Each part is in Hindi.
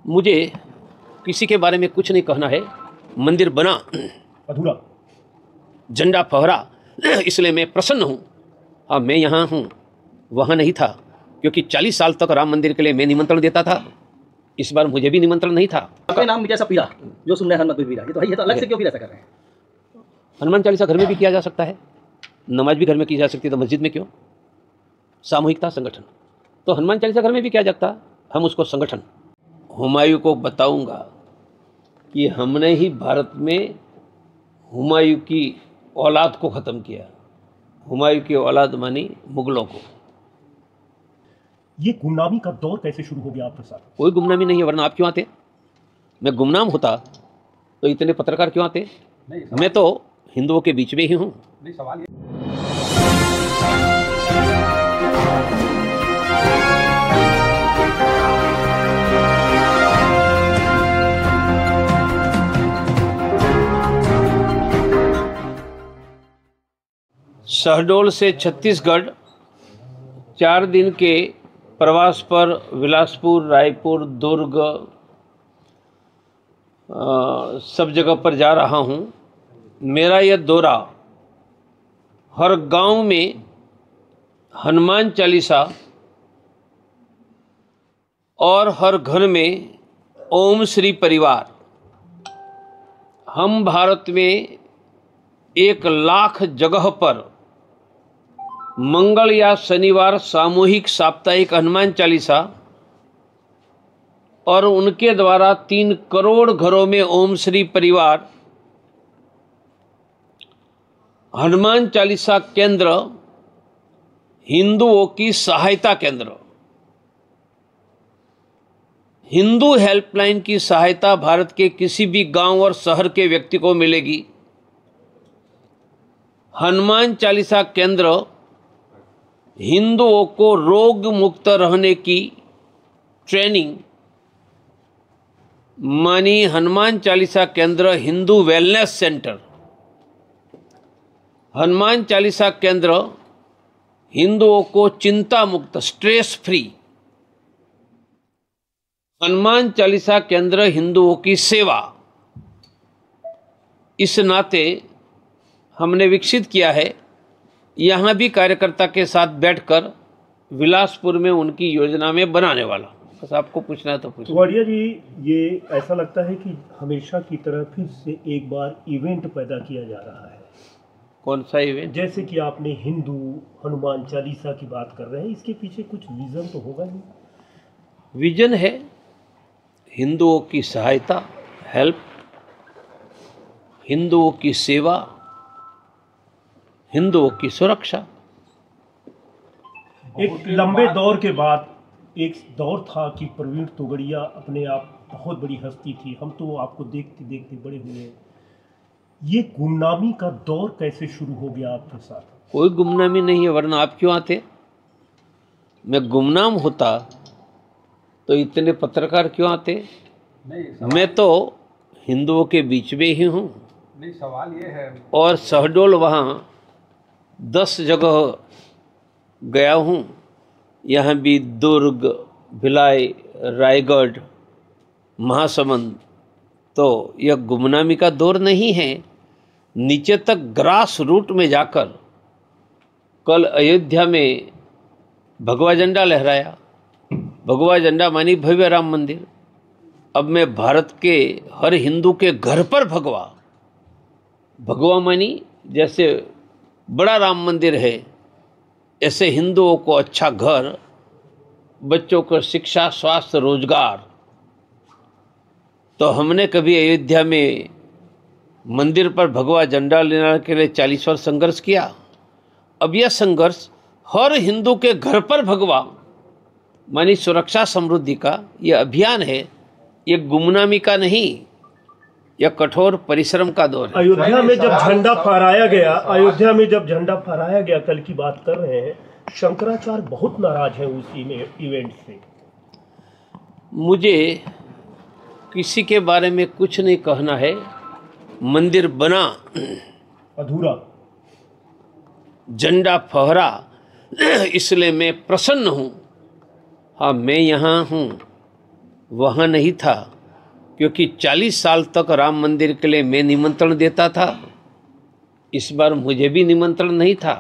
मुझे किसी के बारे में कुछ नहीं कहना है। मंदिर बना अधूरा, झंडा फहरा, इसलिए मैं प्रसन्न हूँ। हाँ, मैं यहाँ हूँ, वहाँ नहीं था, क्योंकि 40 साल तक राम मंदिर के लिए मैं निमंत्रण देता था। इस बार मुझे भी निमंत्रण नहीं था। आपका नाम जैसा पीरा जो सुन रहे हैं हनुमान पीरा, ये तो है, ये तो अलग से क्यों फिर ऐसा कर रहे हैं? हनुमान चालीसा घर में भी किया जा सकता है, नमाज भी घर में की जा सकती है, तो मस्जिद में क्यों? सामूहिकता, संगठन। तो हनुमान चालीसा घर में भी किया जाता, हम उसको संगठन। हुमायूं को बताऊंगा कि हमने ही भारत में हुमायूं की औलाद को ख़त्म किया। हुमायूं की औलाद मानी मुगलों को। ये गुमनामी का दौर कैसे शुरू हो गया आपके साथ? कोई गुमनामी नहीं है, वरना आप क्यों आते? मैं गुमनाम होता तो इतने पत्रकार क्यों आते? मैं तो हिंदुओं के बीच में ही हूँ। सवाल ये शहडोल से छत्तीसगढ़ 4 दिन के प्रवास पर बिलासपुर, रायपुर, दुर्ग सब जगह पर जा रहा हूँ। मेरा यह दौरा हर गांव में हनुमान चालीसा और हर घर में ओम श्री परिवार। हम भारत में 1 लाख जगह पर मंगल या शनिवार सामूहिक साप्ताहिक हनुमान चालीसा और उनके द्वारा 3 करोड़ घरों में ओम श्री परिवार हनुमान चालीसा केंद्र, हिंदुओं की सहायता केंद्र। हिंदू हेल्पलाइन की सहायता भारत के किसी भी गांव और शहर के व्यक्ति को मिलेगी। हनुमान चालीसा केंद्र हिंदुओं को रोग मुक्त रहने की ट्रेनिंग मानी हनुमान चालीसा केंद्र हिंदू वेलनेस सेंटर। हनुमान चालीसा केंद्र हिंदुओं को चिंता मुक्त, स्ट्रेस फ्री। हनुमान चालीसा केंद्र हिंदुओं की सेवा। इस नाते हमने विकसित किया है, यहाँ भी कार्यकर्ता के साथ बैठकर बिलासपुर में उनकी योजना में बनाने वाला। बस आपको पूछना है तो पूछना। वाडिया जी, ये ऐसा लगता है कि हमेशा की तरह फिर से एक बार इवेंट पैदा किया जा रहा है। कौन सा इवेंट? जैसे कि आपने हिंदू हनुमान चालीसा की बात कर रहे हैं, इसके पीछे कुछ विजन तो होगा ही। विजन है हिंदुओं की सहायता, हेल्प, हिंदुओं की सेवा, हिंदुओं की सुरक्षा। एक लंबे दौर के बाद एक दौर था कि प्रवीण तोगड़िया अपने आप बहुत बड़ी हस्ती थी, हम तो आपको देखते देखते बड़े हुए। ये गुमनामी का दौर कैसे शुरू हो गया आपके साथ? कोई गुमनामी नहीं है, वरना आप क्यों आते? मैं गुमनाम होता तो इतने पत्रकार क्यों आते? मैं तो हिंदुओं के बीच में ही हूँ। नहीं, सवाल ये है, और शहडोल वहाँ 10 जगह गया हूँ। यहाँ भी दुर्ग, भिलाई, रायगढ़, महासमुंद। तो यह गुमनामी का दौर नहीं है। नीचे तक ग्रास रूट में जाकर कल अयोध्या में भगवा झंडा लहराया। भगवा झंडा मानी भव्य राम मंदिर। अब मैं भारत के हर हिंदू के घर पर भगवा मानी जैसे बड़ा राम मंदिर है, ऐसे हिंदुओं को अच्छा घर, बच्चों को शिक्षा, स्वास्थ्य, रोजगार। तो हमने कभी अयोध्या में मंदिर पर भगवा झंडा लेने के लिए 40 वर्ष संघर्ष किया। अब यह संघर्ष हर हिंदू के घर पर भगवा मानी सुरक्षा समृद्धि का यह अभियान है। यह गुमनामी का नहीं, यह कठोर परिश्रम का दौर है। अयोध्या में जब झंडा फहराया गया, कल की बात कर रहे हैं, शंकराचार्य बहुत नाराज हैं उस इवेंट से। मुझे किसी के बारे में कुछ नहीं कहना है। मंदिर बना अधूरा, झंडा फहरा, इसलिए मैं प्रसन्न हूँ। हाँ, मैं यहाँ हूँ, वहाँ नहीं था, क्योंकि 40 साल तक राम मंदिर के लिए मैं निमंत्रण देता था। इस बार मुझे भी निमंत्रण नहीं था,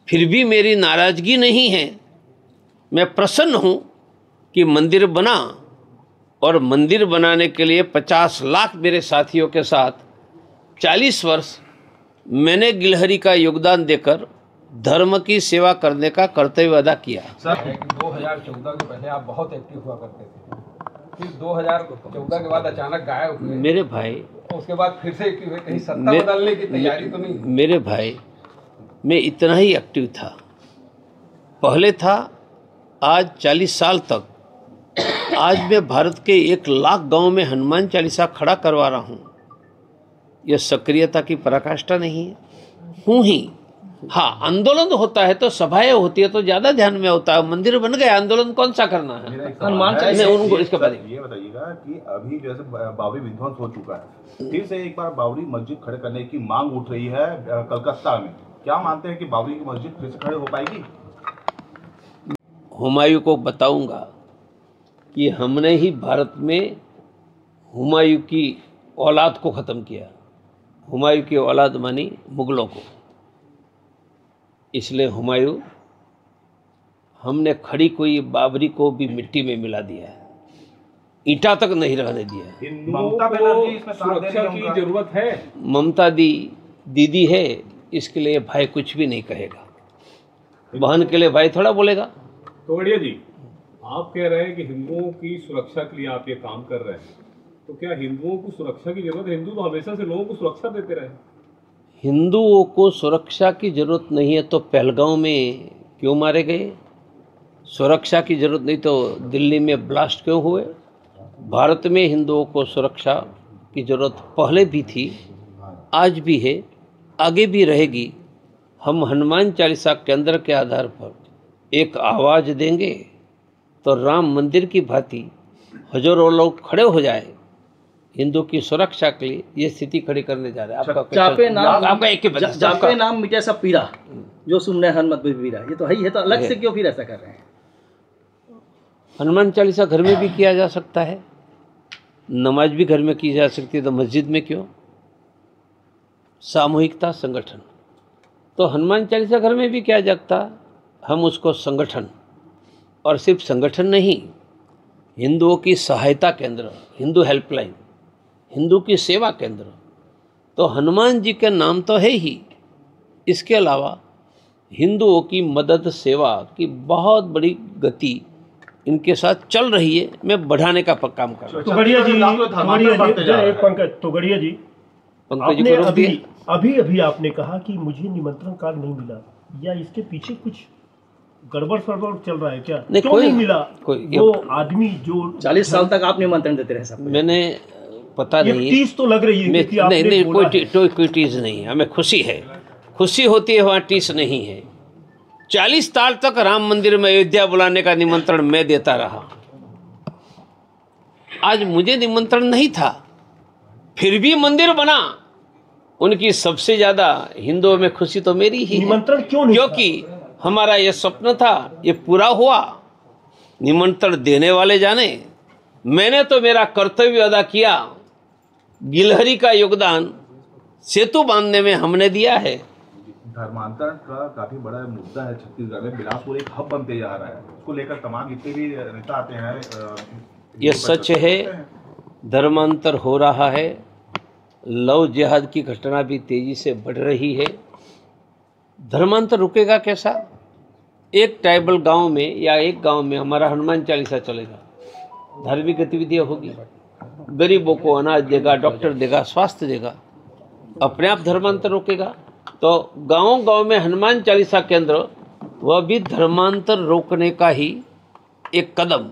फिर भी मेरी नाराज़गी नहीं है। मैं प्रसन्न हूँ कि मंदिर बना, और मंदिर बनाने के लिए 50 लाख मेरे साथियों के साथ 40 वर्ष मैंने गिलहरी का योगदान देकर धर्म की सेवा करने का कर्तव्य अदा किया। सर 2014 के पहले आप बहुत एक्टिव हुआ करते थे, फिर 2014 के बाद अचानक गायब हुए। मेरे भाई, उसके बाद फिर से एक्टिव हुए, कहीं सत्ता बदलने की तैयारी तो नहीं? मेरे भाई, मैं इतना ही एक्टिव था, पहले था, आज 40 साल तक। आज मैं भारत के 1 लाख गांव में हनुमान चालीसा खड़ा करवा रहा हूँ। यह सक्रियता की पराकाष्ठा नहीं है, हूँ ही। हाँ, आंदोलन होता है तो सभाएं होती है तो ज़्यादा ध्यान में होता है। मंदिर बन गया, आंदोलन कौन सा करना है? हनुमान चालीसा उनको इसके बारे में ये बताइएगा कि अभी जैसे बाबरी विध्वंस हो चुका है, फिर से एक बार बाबरी मस्जिद खड़े करने की मांग उठ रही है कलकत्ता में। क्या मानते हैं कि बाबरी की मस्जिद फिर से खड़े हो पाएगी? हुमायूं को बताऊंगा कि हमने ही भारत में हुमायूं की औलाद को ख़त्म किया। हुमायूं की औलाद मानी मुग़लों को, इसलिए हुमायूं हमने खड़ी कोई बाबरी को भी मिट्टी में मिला दिया है, ईंटा तक नहीं रहने दिया। ममता बनर्जी इसमें साथ दे रही सुरक्षा है की उनका। जरूरत है। ममता दीदी है, इसके लिए भाई कुछ भी नहीं कहेगा। बहन के लिए भाई थोड़ा बोलेगा। तोगड़िया जी, आप कह रहे हैं कि हिंदुओं की सुरक्षा के लिए आप ये काम कर रहे हैं, तो क्या हिंदुओं को सुरक्षा की जरूरत है? हिंदू तो हमेशा से लोगों को सुरक्षा देते रहे। हिंदुओं को सुरक्षा की जरूरत नहीं है तो पहलगांव में क्यों मारे गए? सुरक्षा की जरूरत नहीं तो दिल्ली में ब्लास्ट क्यों हुए? भारत में हिंदुओं को सुरक्षा की जरूरत पहले भी थी, आज भी है, आगे भी रहेगी। हम हनुमान चालीसा केंद्र के आधार पर एक आवाज़ देंगे तो राम मंदिर की भांति हजारों लोग खड़े हो जाए। हिंदू की सुरक्षा के लिए ये स्थिति खड़ी करने जा रहे हैं। जापे नाम आपका एक ही बच्चा, जापे नाम मिटे सब पीरा, जो सुनने हनुमत बीरा। ये तो है तो अलग से क्यों फिर ऐसा कर रहे हैं? हनुमान चालीसा घर में भी किया जा सकता है, नमाज भी घर में की जा सकती है, तो मस्जिद में क्यों? सामूहिकता, संगठन। तो हनुमान चालीसा घर में भी किया जाता, हम उसको संगठन, और सिर्फ संगठन नहीं, हिंदुओं की सहायता केंद्र, हिंदू हेल्पलाइन, हिंदू की सेवा केंद्र, तो हनुमान जी के नाम तो है ही। इसके अलावा हिंदुओं की मदद सेवा की बहुत बड़ी गति इनके साथ चल रही है। मैं बढ़ाने का काम कर रहा हूँ। तोगड़िया जी, तोगड़िया जी, पंकज जी को रोक दिए। अभी आपने कहा कि मुझे निमंत्रण कार्ड नहीं मिला, या इसके पीछे कुछ गड़बड़ सड़बड़ चल रहा है क्या? नहीं, क्यों नहीं मिला? वो आदमी जो 40 साल तक आप निमंत्रण देते रहे सब। मैंने पता ये नहीं, टीस तो लग रही है क्योंकि आपने नहीं, बोला है। कोई टीस नहीं है। हमें खुशी है, खुशी होती है, वहाँ टीस नहीं है। 40 साल तक राम मंदिर में अयोध्या बुलाने का निमंत्रण मैं देता रहा। आज मुझे निमंत्रण नहीं था, फिर भी मंदिर बना। उनकी सबसे ज्यादा हिंदुओं में खुशी तो मेरी ही है। निमंत्रण क्यों नहीं था? क्योंकि हमारा ये स्वप्न था, ये पूरा हुआ। निमंत्रण देने वाले जाने, मैंने तो मेरा कर्तव्य अदा किया। गिलहरी का योगदान सेतु बांधने में हमने दिया है। धर्मांतरण का काफी बड़ा मुद्दा है छत्तीसगढ़ में। बिलासपुर एक हब बनते जा रहा है, उसको लेकर तमाम जितने भी नेता आते हैं। ये सच है, धर्मांतर हो रहा है। लव जिहाद की घटना भी तेजी से बढ़ रही है। धर्मांतर रुकेगा कैसा? एक ट्राइबल गांव में या एक गांव में हमारा हनुमान चालीसा चलेगा, धार्मिक गतिविधियां होगी, गरीबों को अनाज देगा, डॉक्टर देगा, स्वास्थ्य देगा, अपने आप धर्मांतर रोकेगा। तो गांव-गांव में हनुमान चालीसा केंद्र, वह भी धर्मांतर रोकने का ही एक कदम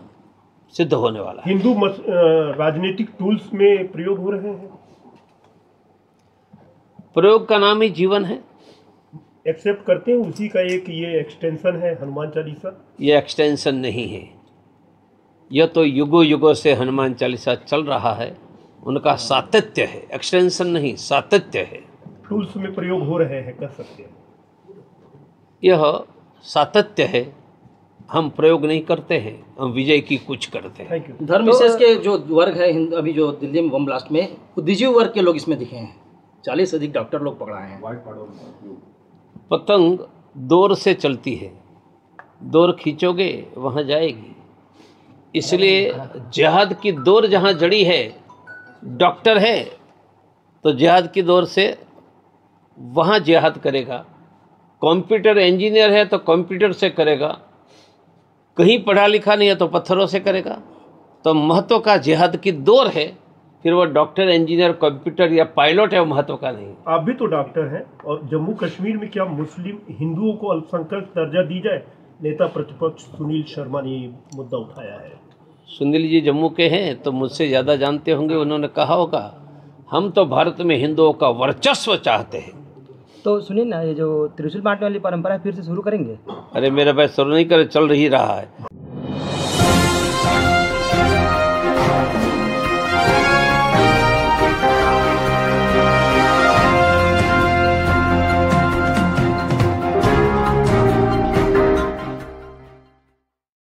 सिद्ध होने वाला है। हिंदू राजनीतिक टूल्स में प्रयोग हो रहे हैं। प्रयोग का नाम ही जीवन है। एक्सेप्ट करते हैं, उसी का एक ये एक्सटेंशन है हनुमान चालीसा। ये एक्सटेंशन नहीं है, यह तो युगों युगों से हनुमान चालीसा चल रहा है। उनका सातत्य है, एक्सटेंशन नहीं, सातत्य है। टूल्स में प्रयोग हो रहे हैं, कह सकते हैं। यह सातत्य है। हम प्रयोग नहीं करते हैं, हम विजय की कुछ करते हैं। Thank you. धर्म विशेष के जो वर्ग है अभी जो दिल्ली में बम ब्लास्ट में बुद्धिजीवी वर्ग के लोग इसमें दिखे हैं, 40 से अधिक डॉक्टर लोग पकड़ाए हैं। पतंग दौर से चलती है, दौर खींचोगे वहाँ जाएगी। इसलिए जिहाद की दौर जहाँ जड़ी है, डॉक्टर है तो जिहाद की दौर से वहाँ जिहाद करेगा। कंप्यूटर इंजीनियर है तो कंप्यूटर से करेगा, कहीं पढ़ा लिखा नहीं है तो पत्थरों से करेगा। तो महत्व का जिहाद की दौर है, फिर वो डॉक्टर इंजीनियर कंप्यूटर या पायलट है, वो महत्व का नहीं। आप भी तो डॉक्टर हैं, और जम्मू कश्मीर में क्या मुस्लिम हिंदुओं को अल्पसंख्यक दर्जा दी जाए? नेता प्रतिपक्ष सुनील शर्मा ने ये मुद्दा उठाया है। सुनील जी जम्मू के हैं तो मुझसे ज़्यादा जानते होंगे, उन्होंने कहा होगा हम तो भारत में हिंदुओं का वर्चस्व चाहते हैं। तो सुनिए ना, ये जो त्रिशूल बांटने वाली परंपरा फिर से शुरू करेंगे? अरे मेरा भाई शुरू नहीं करे, चल रही रहा है।